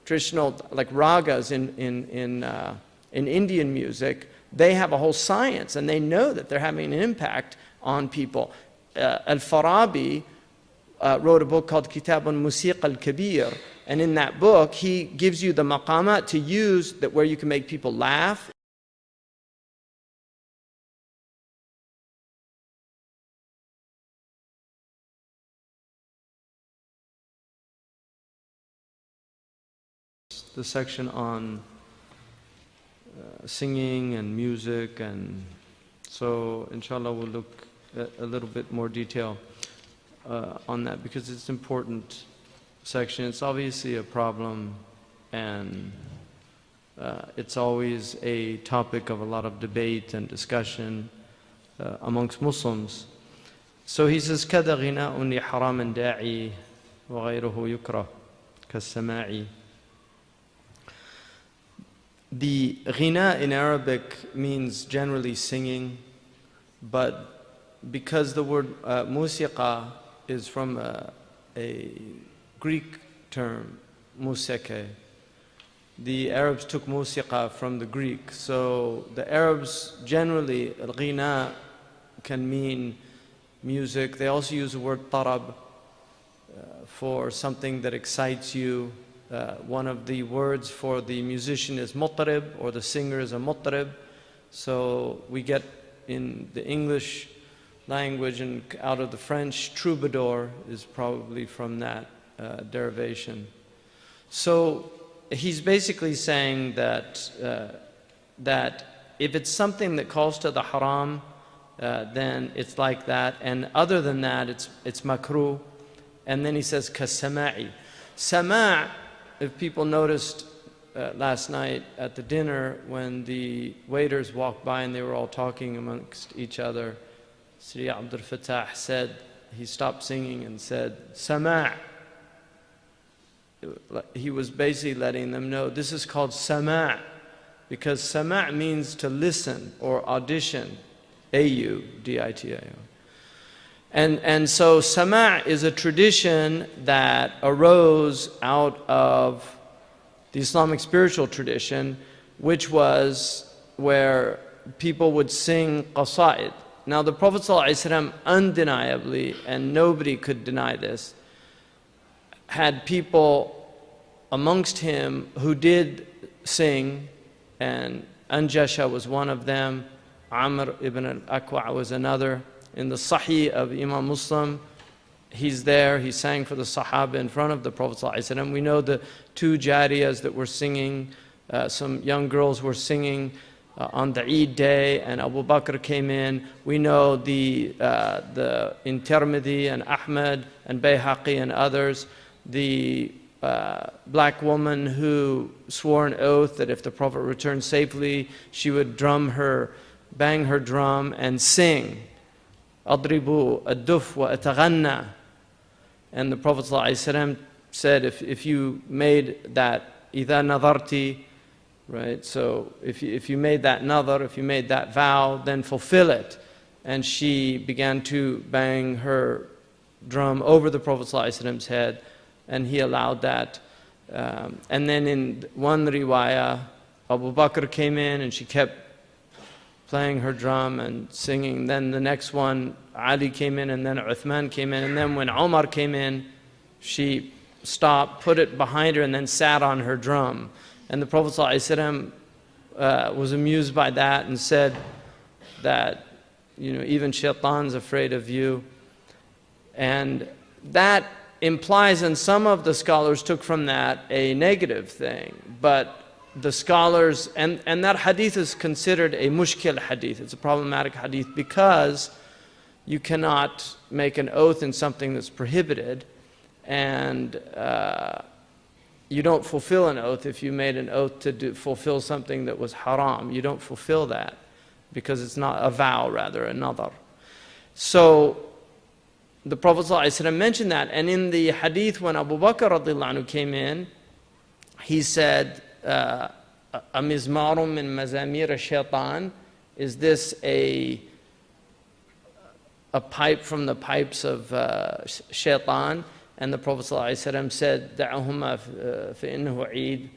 traditional like ragas in Indian music, they have a whole science, and they know that they're having an impact on people. Al-Farabi wrote a book called Kitab al-Musiq al-Kabir, and in that book he gives you the maqamat to use that where you can make people laugh. The section on singing and music, and so inshallah we'll look at a little bit more detail on that, because it's an important section. It's obviously a problem, and it's always a topic of a lot of debate and discussion amongst Muslims. So he says, كَذَا غِنَاءٌ لِحَرَامٍ دَاعِي وَغَيْرُهُ يُكْرَهُ كَالسَّمَاعِ. The ghina in Arabic means generally singing, but because the word musiqa is from a Greek term, musike, the Arabs took musiqa from the Greek. So the Arabs generally, al-ghina can mean music. They also use the word tarab for something that excites you. One of the words for the musician is mutrib, or the singer is a mutrib. So we get in the English language and out of the French, troubadour is probably from that derivation. So he's basically saying that that if it's something that calls to the haram, then it's like that, and other than that it's makruh. And then he says kasama'i. Sama', if people noticed last night at the dinner when the waiters walked by and they were all talking amongst each other, Sri Abdul Fattah said, he stopped singing and said, Sama'. He was basically letting them know this is called sama', because sama' means to listen or audition, A-U-D-I-T-I-O. And so sama' is a tradition that arose out of the Islamic spiritual tradition, which was where people would sing qasa'id. Now the Prophet ﷺ undeniably, and nobody could deny this, had people amongst him who did sing, and Anjasha was one of them, Amr ibn al-Aqwa was another. In the Sahih of Imam Muslim, he's there, he sang for the Sahaba in front of the Prophet ﷺ. We know the two jariyas that were singing, some young girls were singing on the Eid day, and Abu Bakr came in. We know in Tirmidhi and Ahmad and Bayhaqi and others, the black woman who swore an oath that if the Prophet returned safely, she would bang her drum and sing. Adribu ad-duf wa ataghanna. And the Prophet ﷺ said, if you made that, إِذَا نَظَرْتِ, right? So if you made that nadhar, if you made that vow, then fulfill it. And she began to bang her drum over the Prophet ﷺ's head, and he allowed that. And then in one riwayah, Abu Bakr came in and she kept playing her drum and singing. Then the next one, Ali came in, and then Uthman came in, and then when Omar came in, she stopped, put it behind her, and then sat on her drum. And the Prophet ﷺ was amused by that and said that, even shaitan's afraid of you. And that implies, and some of the scholars took from that a negative thing, but the scholars, and that hadith is considered a mushkil hadith. It's a problematic hadith because you cannot make an oath in something that's prohibited, and you don't fulfill an oath if you made an oath to fulfill something that was haram. You don't fulfill that because it's not a vow, rather a nadar. So the Prophet ﷺ mentioned that, and in the hadith when Abu Bakr radiallahu anhu came in, he said, "Amizmarum min mazamir ash-shaytan." Is this a pipe from the pipes of shaitan? And the Prophet ﷺ said, دعهما فإنه عيد,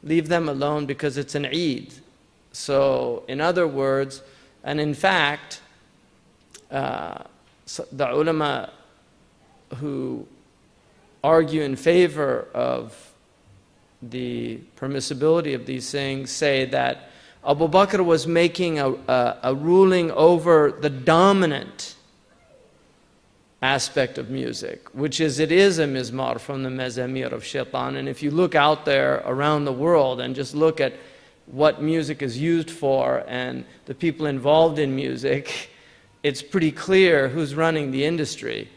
leave them alone because it's an Eid. So in other words, and in fact, the ulama who argue in favor of the permissibility of these things say that Abu Bakr was making a ruling over the dominant aspect of music, which is it is a mizmar from the mazamir of shaitan. And if you look out there around the world and just look at what music is used for and the people involved in music, it's pretty clear who's running the industry.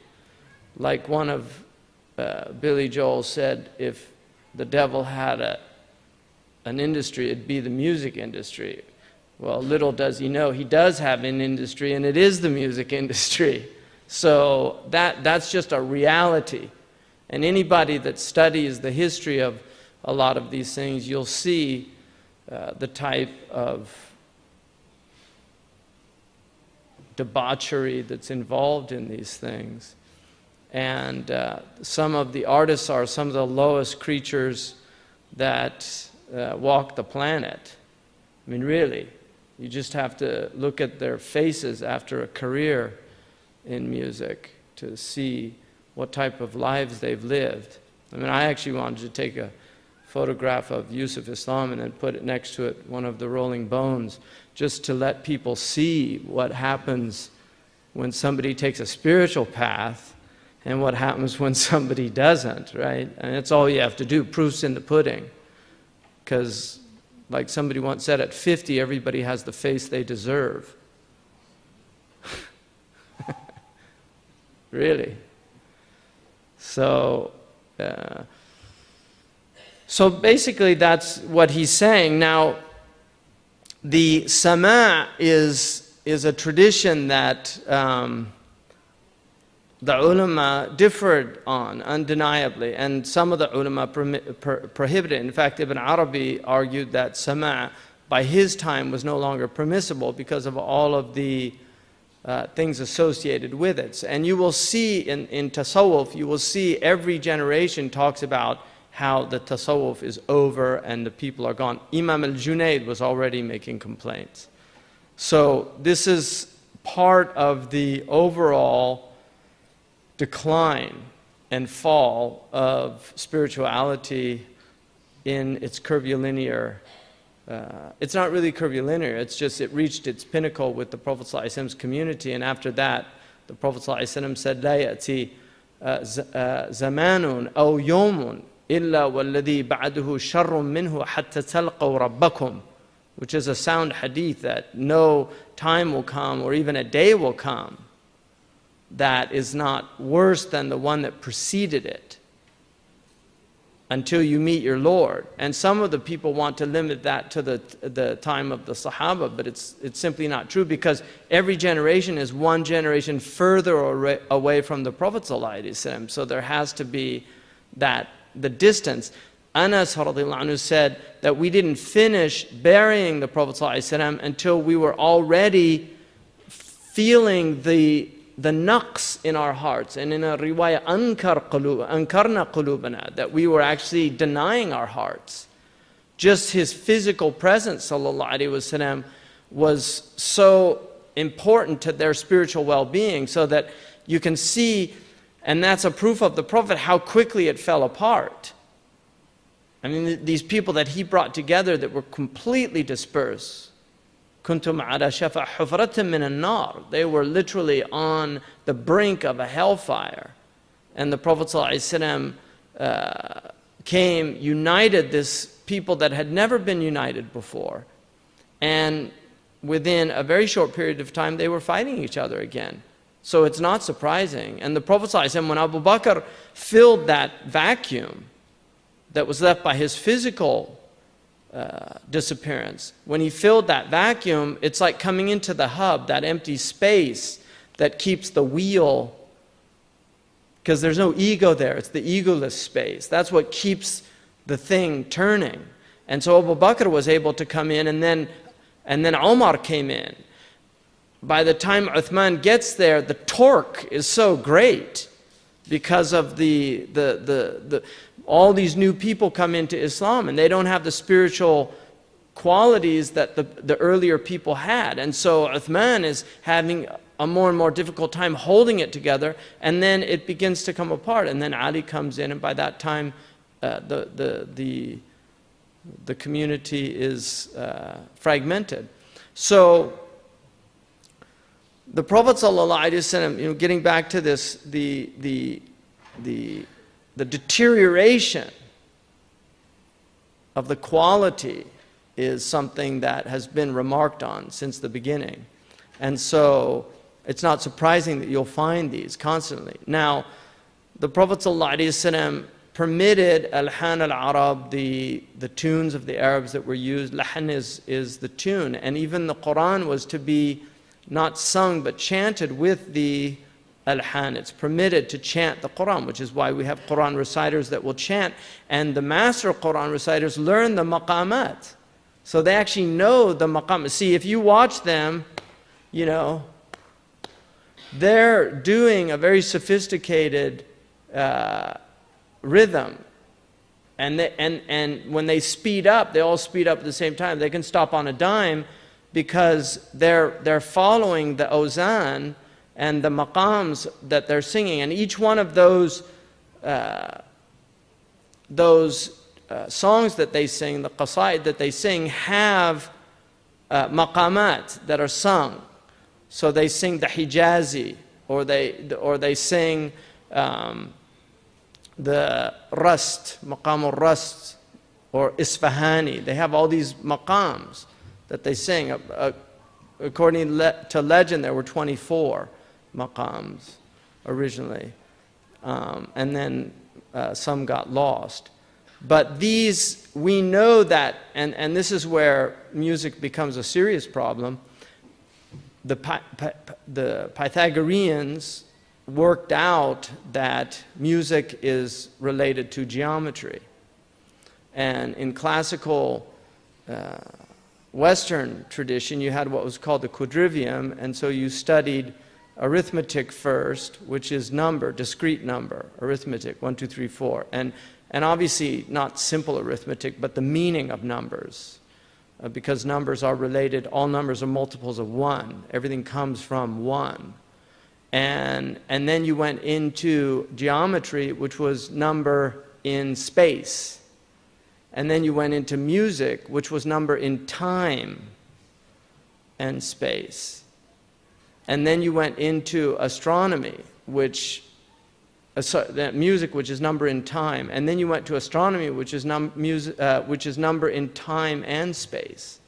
Like one of Billy Joel said, if the devil had an industry, it'd be the music industry. Well, little does he know, he does have an industry, and it is the music industry. So that's just a reality. And anybody that studies the history of a lot of these things, you'll see the type of debauchery that's involved in these things. And some of the artists are some of the lowest creatures that walk the planet. I mean, really, you just have to look at their faces after a career in music to see what type of lives they've lived. I mean, I actually wanted to take a photograph of Yusuf Islam and then put it next to it, one of the Rolling Bones, just to let people see what happens when somebody takes a spiritual path and what happens when somebody doesn't, right? And that's all you have to do, proof's in the pudding. Because like somebody once said, at 50, everybody has the face they deserve. Really. So basically that's what he's saying. Now, the sama' is a tradition that the ulama differed on, undeniably, and some of the ulama prohibited it. In fact, Ibn Arabi argued that sama' by his time was no longer permissible because of all of the things associated with it. And you will see in tasawwuf, you will see every generation talks about how the tasawwuf is over and the people are gone. Imam al-Junayd was already making complaints. So this is part of the overall decline and fall of spirituality in its curvilinear. It's not really curvilinear, it's just it reached its pinnacle with the Prophet ﷺ's community, and after that the Prophet ﷺ said, لا يأتي زمان أو يوم إلا والذي بعده شر منه حتى تلقوا ربكم, which is a sound hadith that no time will come or even a day will come that is not worse than the one that preceded it until you meet your Lord. And some of the people want to limit that to the time of the Sahaba, but it's simply not true, because every generation is one generation further away from the Prophet ﷺ. So there has to be the distance. Anas radiallahu anhu said that we didn't finish burying the Prophet ﷺ until we were already feeling the naqs in our hearts, and in a riwayah, ankarna qulubana, that we were actually denying our hearts. Just his physical presence, sallallahu alaihi wasallam, was so important to their spiritual well-being, so that you can see, and that's a proof of the Prophet, how quickly it fell apart. I mean, these people that he brought together that were completely dispersed. كنتم على شفا حفرة من النار. They were literally on the brink of a hellfire. And the Prophet ﷺ came, united this people that had never been united before. And within a very short period of time, they were fighting each other again. So it's not surprising. And the Prophet ﷺ, when Abu Bakr filled that vacuum that was left by his physical disappearance, when he filled that vacuum, it's like coming into the hub, that empty space that keeps the wheel, because there's no ego there, it's the egoless space. That's what keeps the thing turning. And so Abu Bakr was able to come in, and then Omar came in. By the time Uthman gets there, the torque is so great because of all these new people come into Islam and they don't have the spiritual qualities that the earlier people had. And so Uthman is having a more and more difficult time holding it together, and then it begins to come apart. And then Ali comes in, and by that time the community is fragmented. So the Prophet ﷺ, getting back to this, the deterioration of the quality is something that has been remarked on since the beginning. And so it's not surprising that you'll find these constantly. Now, the Prophet ﷺ permitted al-han al-Arab, the tunes of the Arabs that were used. Lahan is the tune. And even the Quran was to be not sung but chanted with the al-han. It's permitted to chant the Quran, which is why we have Quran reciters that will chant. And the master Quran reciters learn the maqamat. So they actually know the maqam. See, if you watch them, they're doing a very sophisticated rhythm. And when they speed up, they all speed up at the same time. They can stop on a dime because they're following the ozan and the maqams that they're singing. And each one of those songs that they sing, the qasaid that they sing, have maqamat that are sung. So they sing the Hijazi, or they sing the Rust, Maqam al-Rust, or Isfahani. They have all these maqams that they sing. According to legend, there were 24 maqams originally, and then some got lost. But these, we know that, and this is where music becomes a serious problem. The Pythagoreans worked out that music is related to geometry. And in classical Western tradition, you had what was called the quadrivium, and so you studied arithmetic first, which is number, discrete number, arithmetic, 1, 2, 3, 4. And obviously not simple arithmetic, but the meaning of numbers. Because numbers are related, all numbers are multiples of 1. Everything comes from 1. And then you went into geometry, which was number in space. And then you went into music, which was number in time and space. And then you went into astronomy, music, which is number in time. And then you went to astronomy, which is number in time and space.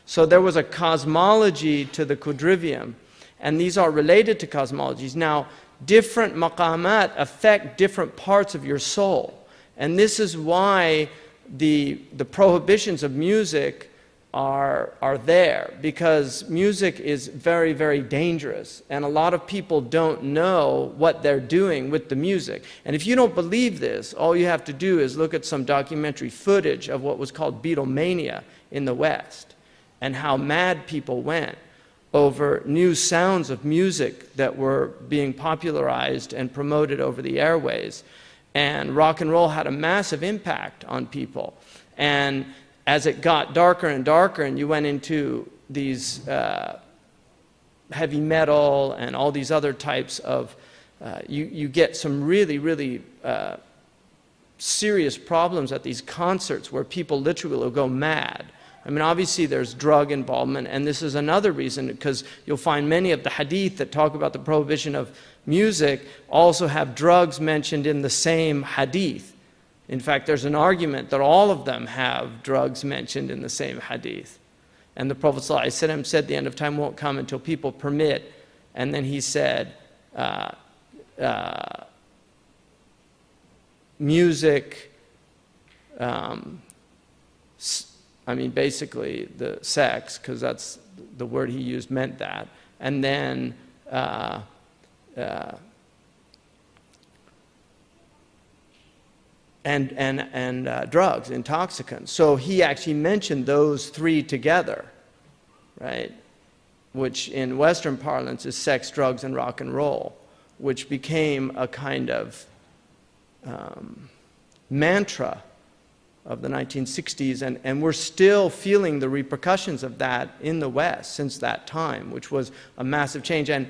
So there was a cosmology to the quadrivium. And these are related to cosmologies. Now, different maqamat affect different parts of your soul. And this is why the prohibitions of music are there, because music is very, very dangerous. And a lot of people don't know what they're doing with the music. And if you don't believe this, all you have to do is look at some documentary footage of what was called Beatlemania in the West, and how mad people went over new sounds of music that were being popularized and promoted over the airways. And rock and roll had a massive impact on people. And as it got darker and darker, and you went into these heavy metal and all these other types of, you get some really, really serious problems at these concerts where people literally will go mad. I mean, obviously there's drug involvement, and this is another reason, because you'll find many of the hadith that talk about the prohibition of music also have drugs mentioned in the same hadith. In fact, there's an argument that all of them have drugs mentioned in the same hadith. And the Prophet ﷺ said the end of time won't come until people permit. And then he said, music, basically the sex, because that's the word he used meant that. And then drugs, intoxicants. So he actually mentioned those three together, right? Which in Western parlance is sex, drugs, and rock and roll. which became a kind of mantra of the 1960s, and we're still feeling the repercussions of that in the West since that time, which was a massive change. And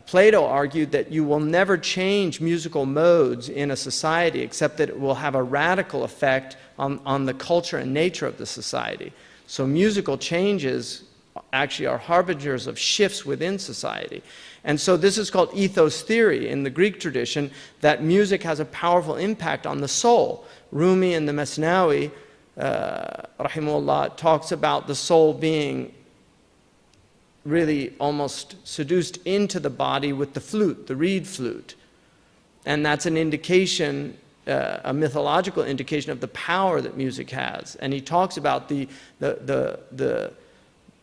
Plato argued that you will never change musical modes in a society except that it will have a radical effect on the culture and nature of the society. So musical changes actually are harbingers of shifts within society. And so this is called ethos theory in the Greek tradition, that music has a powerful impact on the soul. Rumi in the Masnawi, rahimahullah, talks about the soul being really almost seduced into the body with the flute, the reed flute. And that's an indication, a mythological indication of the power that music has. And he talks about the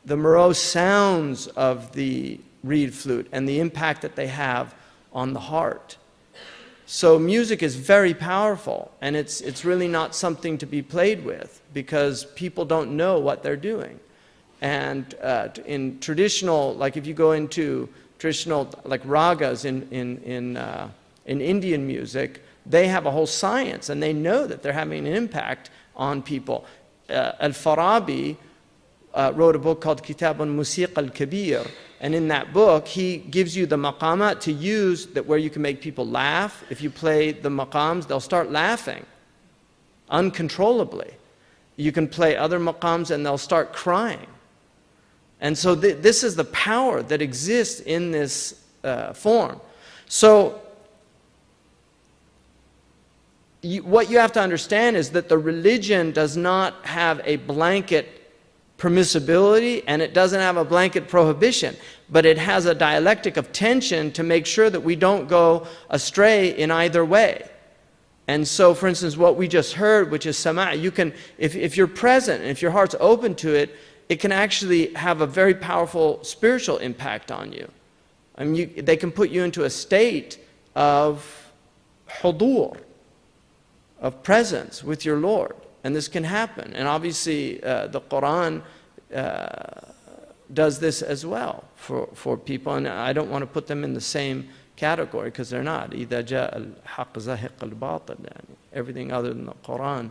morose sounds of the reed flute and the impact that they have on the heart. So music is very powerful, and it's really not something to be played with, because people don't know what they're doing. And in traditional, like if you go into traditional like ragas in Indian music, they have a whole science, and they know that they're having an impact on people. Al-Farabi wrote a book called Kitab al-Musiq al-Kabir, and in that book he gives you the maqamat to use that where you can make people laugh. If you play the maqams, they'll start laughing uncontrollably. You can play other maqams and they'll start crying. And so this is the power that exists in this form. So what you have to understand is that the religion does not have a blanket permissibility, and it doesn't have a blanket prohibition, but it has a dialectic of tension to make sure that we don't go astray in either way. And so, for instance, what we just heard, which is sama', you can, if you're present and if your heart's open to it, it can actually have a very powerful spiritual impact on you. I mean, they can put you into a state of hudur, of presence with your Lord. And this can happen. And obviously, the Quran does this as well for people. And I don't want to put them in the same category, because they're not. إِذَا جَاءَ الْحَقِّ زَهِقَ الْبَاطِلِ. Everything other than the Quran,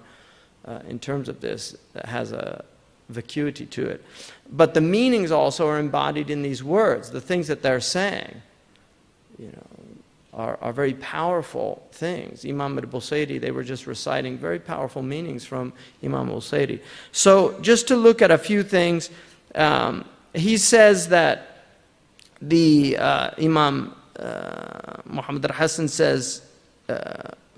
in terms of this, has a vacuity to it. But the meanings also are embodied in these words. The things that they're saying, you know, are very powerful things. Imam al-Busayri, they were just reciting very powerful meanings from Imam al-Busayri. So just to look at a few things, he says that the Imam Muhammad al-Hassan says,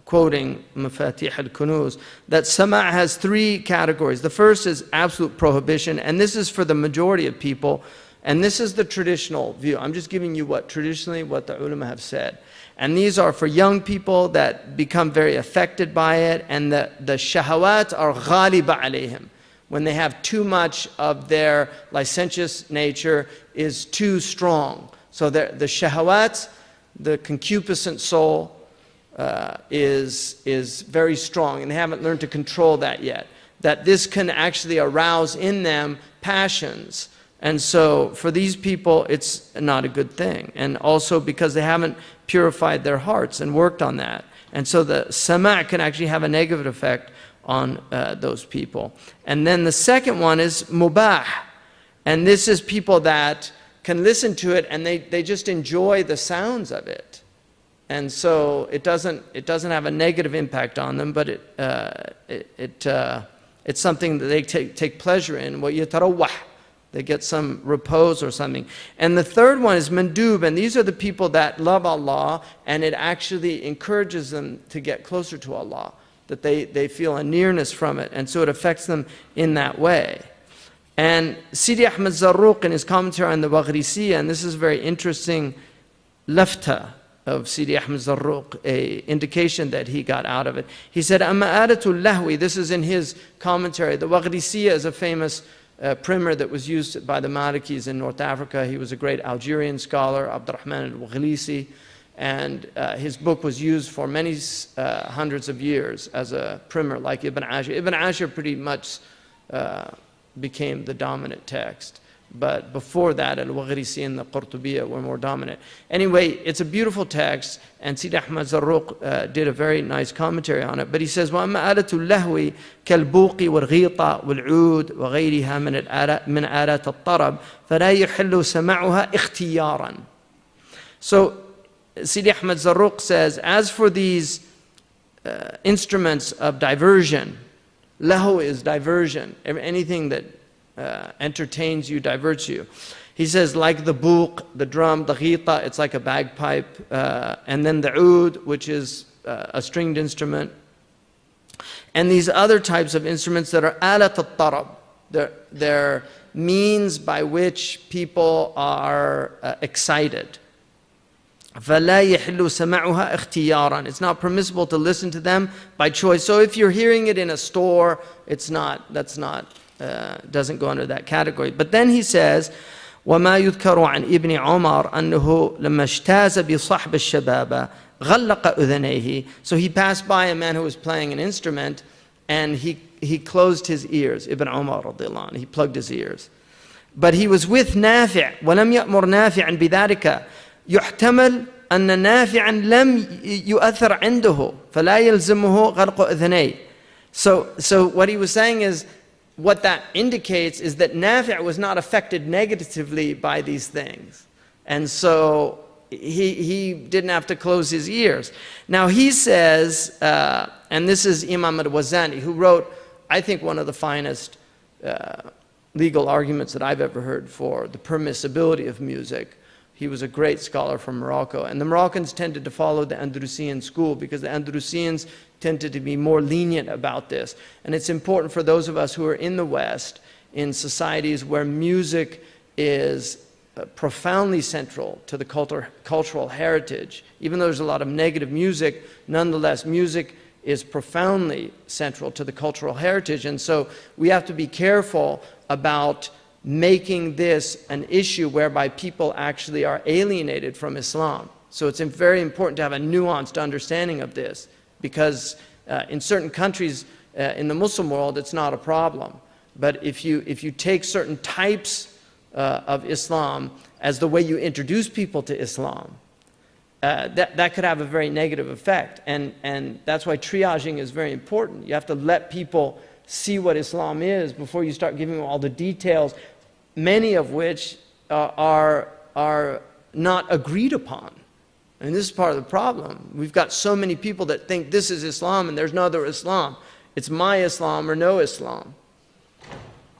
quoting Mafatih al-Kunuz, that sama' has three categories. The first is absolute prohibition, and this is for the majority of people, and this is the traditional view. I'm just giving you what the ulama have said. And these are for young people that become very affected by it, and the shahawat are ghaliba alayhim. When they have too much of their licentious nature is too strong. So the shahawat, the concupiscent soul, is very strong, and they haven't learned to control that yet. That this can actually arouse in them passions. And so for these people, it's not a good thing. And also because they haven't purified their hearts and worked on that. And so the sama' can actually have a negative effect on those people. And then the second one is mubah. And this is people that can listen to it and they just enjoy the sounds of it. And so it doesn't have a negative impact on them, but it's something that they take pleasure in. وَيَتَرَوَّحْ. They get some repose or something. And the third one is mandub, and these are the people that love Allah, and it actually encourages them to get closer to Allah, that they feel a nearness from it, and so it affects them in that way. And Sidi Ahmed Zarruq, in his commentary on the Baghrisiya, and this is a very interesting lafta of Sidi Ahmed Zarruq, a indication that he got out of it. He said, Ama'adatul Lahwi, this is in his commentary. The Baghrisiya is a famous primer that was used by the Malikis in North Africa. He was a great Algerian scholar, Abdurrahman al-Waghlisi, and his book was used for many hundreds of years as a primer, like Ibn Ashir. Ibn Ashir pretty much became the dominant text. But before that, Al-Waghrisi and the Qurtubiyya were more dominant. Anyway, it's a beautiful text, and Sheikh Hamza Yusuf did a very nice commentary on it. But he says, وَأَمَّا آلَةُ اللَّهْوِ كَالْبُوقِ وَالْغِيطَ وَالْعُودِ وَغَيْرِهَا مِنْ آلَةِ الطَّرَبِ فَلَا يُحِلُّ سَمَعُهَا اخْتِيارًا. So, Sidi Ahmad Zarruq says, as for these instruments of diversion, lahu is diversion, anything that entertains you, diverts you. He says, like the buq, the drum, the ghita, it's like a bagpipe, and then the oud, which is a stringed instrument, and these other types of instruments that are alat al-tarab. They're means by which people are excited. فَلَا يَحِلُّ سَمَعُهَا اخْتِيارًا. It's not permissible to listen to them by choice. So if you're hearing it in a store, doesn't go under that category. But then he says, وَمَا يُذْكَرُ عَنْ إِبْنِ عُمَرْ أَنَّهُ لَمَّا اشْتَازَ بِصَحْبِ الشَّبَابَ غَلَّقَ أُذَنَيْهِ. So he passed by a man who was playing an instrument, and he closed his ears. Ibn Umar radiallahu anhu, he plugged his ears. But he was with Nafi', وَلَمْ يَأْمُرْ نَافِعًا بِذَلِكَ يحتمل أن نافعا لم يؤثر عنده فلا يلزمه غلق أذنيه. So what he was saying is, what that indicates is that Nafi' was not affected negatively by these things. And so he didn't have to close his ears. Now he says, and this is Imam al-Wazani, who wrote, I think, one of the finest legal arguments that I've ever heard for the permissibility of music. He was a great scholar from Morocco. And the Moroccans tended to follow the Andalusian school because the Andalusians tended to be more lenient about this. And it's important for those of us who are in the West, in societies where music is profoundly central to the cultural heritage. Even though there's a lot of negative music, nonetheless, music is profoundly central to the cultural heritage. And so we have to be careful about making this an issue whereby people actually are alienated from Islam. So it's very important to have a nuanced understanding of this, because in certain countries in the Muslim world it's not a problem. But if you take certain types of Islam as the way you introduce people to Islam, that could have a very negative effect. And that's why triaging is very important. You have to let people see what Islam is before you start giving them all the details, many of which are not agreed upon. And this is part of the problem. We've got so many people that think this is Islam and there's no other Islam. It's my Islam or no Islam.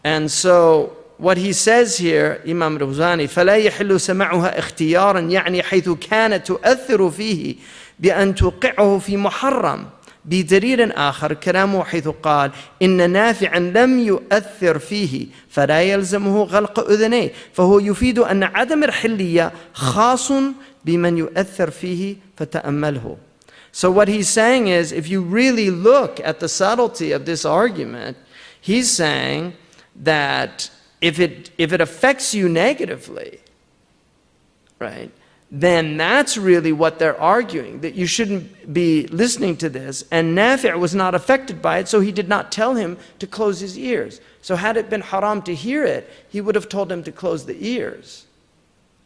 And so what he says here, Imam al-Wazani, فَلَا يَحِلُّ سَمَعُهَا اخْتِيارًا يعني حيث كانت تؤثر فيه بأن توقعه في محرم. بدليل آخر كلامه حيث قال إن نافعا لم يؤثر فيه فلا يلزمه غلق أذنيه فهو يفيد أن عدم الحلية خاص بمن يؤثر فيه فتأمله. So what he's saying is, if you really look at the subtlety of this argument, he's saying that if it affects you negatively, right, then that's really what they're arguing, that you shouldn't be listening to this. And Nafi' was not affected by it, so he did not tell him to close his ears. So had it been haram to hear it, he would have told him to close the ears.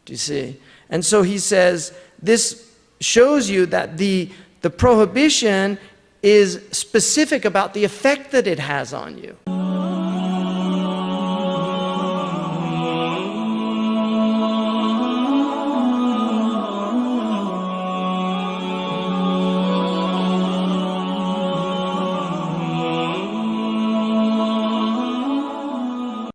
Do you see? And so he says, this shows you that the prohibition is specific about the effect that it has on you.